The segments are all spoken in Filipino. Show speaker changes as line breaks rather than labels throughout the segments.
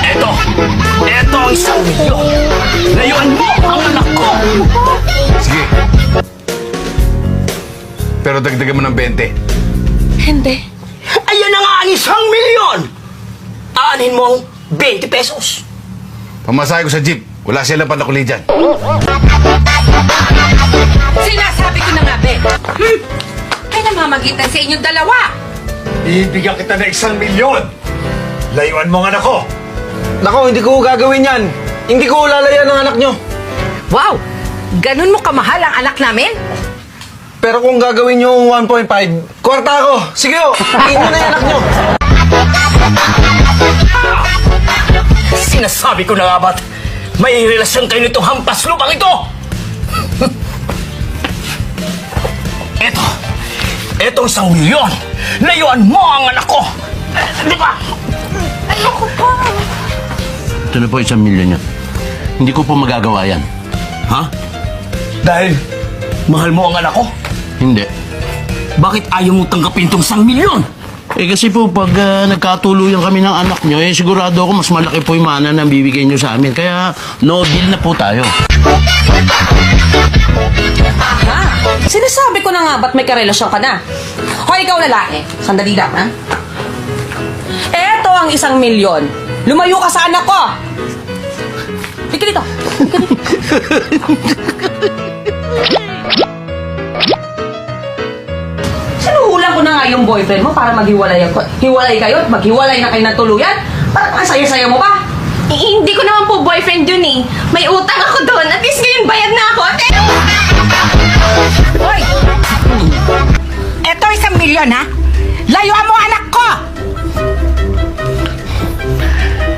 Eto! Eto ang 1,000,000! Layuan mo ang anak ko!
Sige. Pero dagdagan mo ng 20.
Hindi.
Ayan na nga ang 1,000,000! Aanin mo ang 20 pesos.
Pamasahe ko sa jeep. Wala silang panakuli dyan.
Sinasabi ko na nga, Be. Ay namamagitan sa inyong dalawa.
Ibigyan kita ng 1,000,000! Layuan mo ang anak ko!
Nako, hindi ko gagawin yan. Hindi ko lalayan ng anak nyo.
Wow! Ganun mo kamahal ang anak namin?
Pero kung gagawin nyo yung 1.5, kwarta ako. Sige o, tingin nyo na yung anak nyo.
Sinasabi ko na nga ba't may relasyon kayo nitong hampas lupang ito? Eto! Etong 1,000,000! Layuan mo ang anak ko! Di ba? Ayoko pa!
Ito na po 1,000,000 niya. Hindi ko po magagawa yan.
Ha? Dahil mahal mo ang anak ko?
Hindi.
Bakit ayaw mo tanggapin itong 1,000,000?
Eh kasi po pag nagkatuluyan kami ng anak nyo, eh sigurado ako mas malaki po yung mana na bibigay nyo sa amin. Kaya no deal na po tayo.
Aha! Sinasabi ko na nga ba't may karelasyon ka na? Hoy, ikaw lalaki. Sandali lang, ha? Eto ang 1,000,000. Lumayo ka sa anak ko! Ika dito! Ika dito! Sinuhulan ko na nga yung boyfriend mo para maghiwalay kayo at maghiwalay na kayo ng tuluyan? Parang ang saya-saya mo pa!
Eh, hindi ko naman po boyfriend yun eh. May utang ako doon. At least ngayon bayad na ako.
Hoy! Eto 1,000,000, ha? Layuan mo anak ko!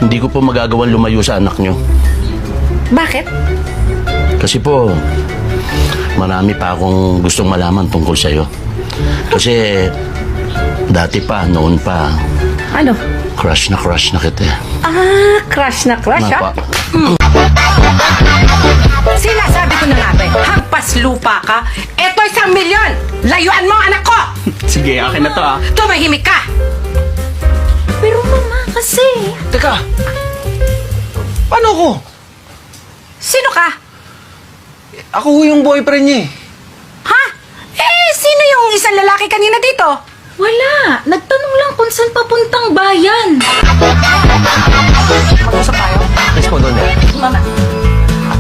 Hindi ko po magagawang lumayo sa anak nyo.
Bakit?
Kasi po, marami pa akong gustong malaman tungkol sa'yo. Kasi dati pa, noon pa,
Ano?
crush na kita.
Ah, crush na crush, ha?
Napa.
Sinasabi ko na nga, be, hampas lupa ka. Eto 1,000,000! Layuan mo ang anak ko!
Sige, akin na to ah.
Tumahimik ka!
Pero mama, kasi...
Teka, paano ako?
Sino ka?
Ako yung boyfriend niya eh.
Ha? Eh, sino yung isang lalaki kanina dito?
Wala. Nagtanong lang kung saan papuntang bayan.
Mag-usap tayo.
Yes po, doon eh.
Mama,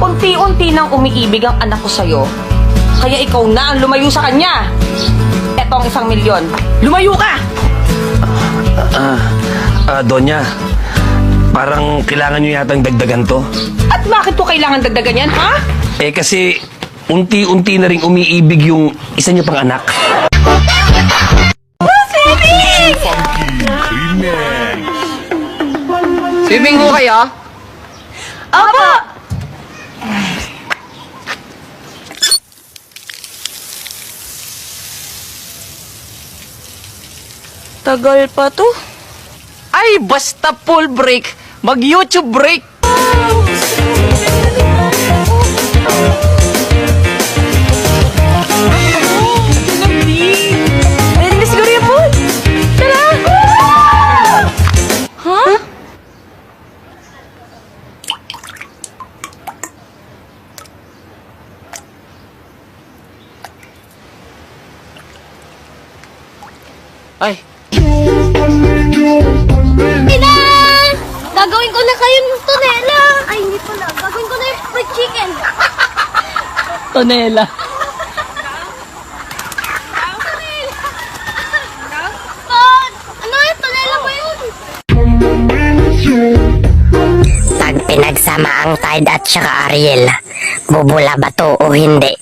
unti-unti nang umiibig ang anak ko sa'yo. Kaya ikaw na ang lumayo sa kanya. Eto ang 1,000,000. Lumayo ka!
Donya, parang kailangan nyo yatang dagdagan to.
At bakit po kailangan dagdagan yan, ha?
Eh kasi unti-unti na rin umiibig yung isa nyo pang anak.
Swimming mo kayo?
Opo!
Tagal pa to. Ay, basta full break. Mag-YouTube break. Ready na siguro yung pool. Tara! Huh? Ay,
Ina! Gagawin ko na kayo ng tonela. Ay, hindi pala. Gagawin ko na yung fried chicken.
Tonela.
Pod! Ano yung tonela ba yun?
Pag pinagsama ang Tide at saka Ariel, bubula ba to o hindi?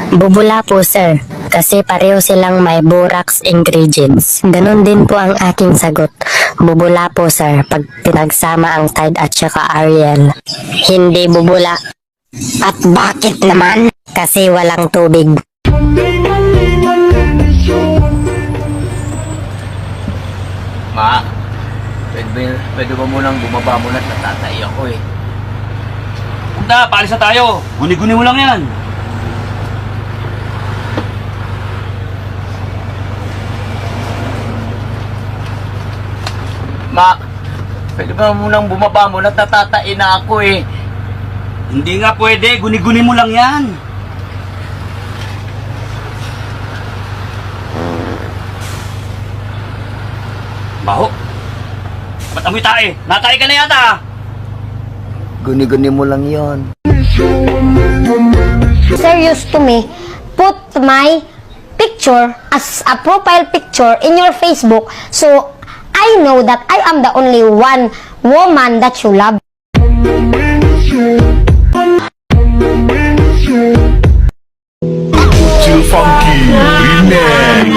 Bubula po sir, kasi pareho silang may borax ingredients. Ganon din po ang aking sagot. Bubula po sir, pag pinagsama ang Tide at saka Ariel. Hindi bubula. At bakit naman? Kasi walang tubig.
Ma, pwede ba munang bumaba muna at natatay ako eh. Punta, paalis na tayo. Guni-guni mo lang yan. Ma, pwede ba munang bumaba mo? Natatatain na ako eh. Hindi nga pwede. Guni-guni mo lang yan. Baho. Ba't amoy tae? Natae ka na yata.
Guni-guni mo lang yon.
Sir used to me, put my picture as a profile picture in your Facebook, so I know that I am the only one woman that you love.
Too funky, remix.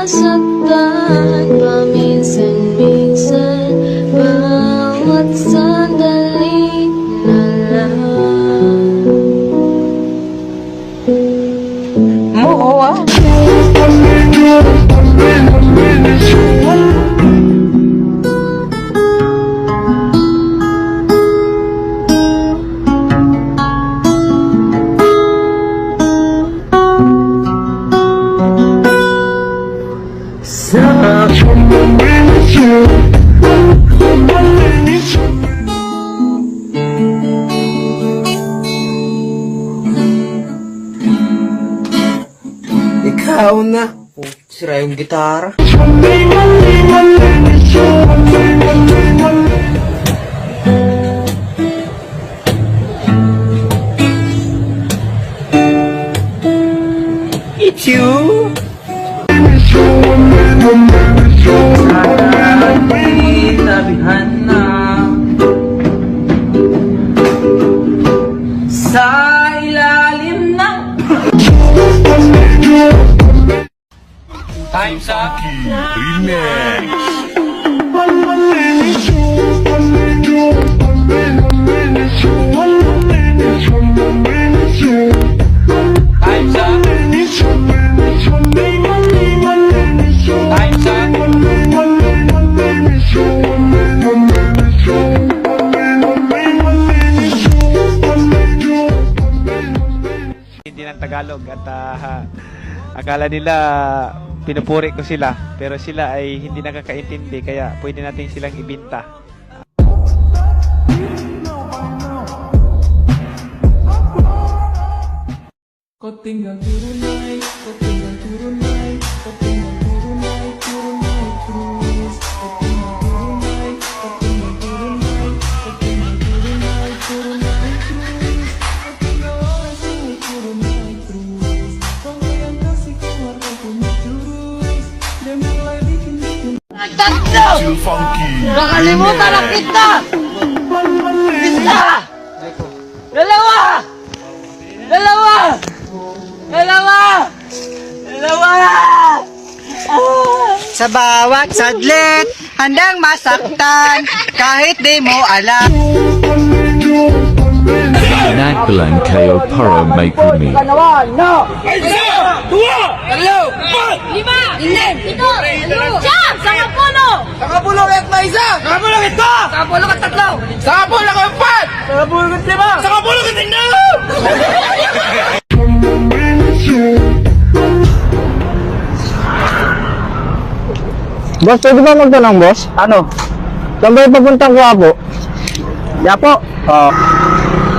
Masaktan paminsan-minsan, bawat sandali na lang.
Ikaw na. Oh, sira yung gitara. It's you. Sabihan na sa ilalim ng
Time's up.
Remix.
Time's up. Time's up.
Hindi ng Tagalog at akala nila pinupuri ko sila pero sila ay hindi nakakaintindi kaya pwede natin silang ibinta.
Too funky,
Nakalimutan na kita! Isa! Dalawa! Dalawa! Dalawa! Dalawa!
Sa bawat sadlit, handang masaktan, kahit di mo alam.
Pinagpalan kayo para may kumi.
Lima! Ito! Siyam! Sangapulo!
Sakapulong at may isa! Sakapulong at ito! Sakapulong at tatlo! Sakapulong at empat! Sakapulong at lima! Sakapulong at tingnan!
Boss, pwede ba magtanong, boss? Ano? Saan ba yung papuntang Quiapo? Ya po.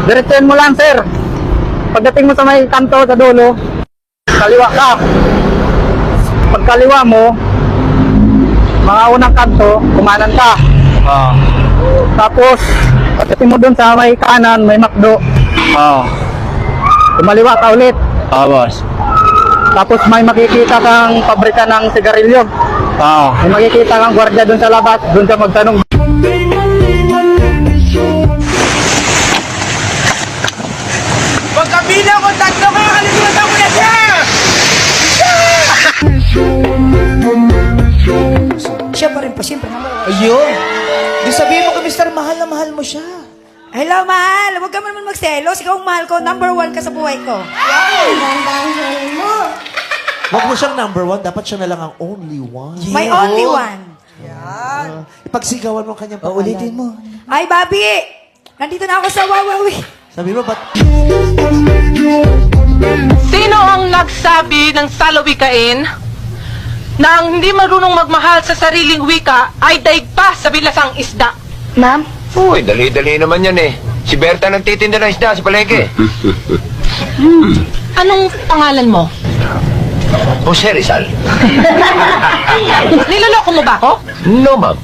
Diretsuhin mo lang, sir. Pagdating mo sa may kanto sa dulo, kaliwa ka. Pagkaliwa mo, mga unang kanto, kumanan ka. Tapos, pagdating mo dun sa may kanan, may McDo. Kumaliwa ka ulit. Boss. Tapos may makikita kang pabrika ng sigarilyo. May makikita kang gwardiya dun sa labas, dun ka magtanong.
Pagkabilang ko tatlo ka, kalimutan mo na siya!
Siya pa rin pa, siyempre naman.
Ayun! Di sabihin mo kay Mr. Mahal na mahal mo siya.
Hello, mahal. Huwag ka man magselos. Ikaw ang mahal ko. Number 1 ka sa buhay ko.
Huwag mo siyang number one, dapat siya na lang ang only one.
My only one.
Ipagsigawan mo ang kanyang pangalan. Ulitin mo.
Ay, Bobby! Nandito na ako sa Wawawi.
Sabi mo, ba't...
Sino ang nagsabi ng salawikain
na ang hindi marunong magmahal sa sariling wika ay daig pa sa bilasang isda.
Ma'am?
Uy, dali-dali naman yan eh. Si Berta nagtitinda ng isda sa palengke.
Anong pangalan mo?
Jose Rizal.
Niloloko mo ba ako?
No, ma'am.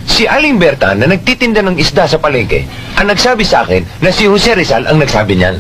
Si Aling Berta na nagtitinda ng isda sa palengke ang nagsabi sa akin na si Jose Rizal ang nagsabi niyan.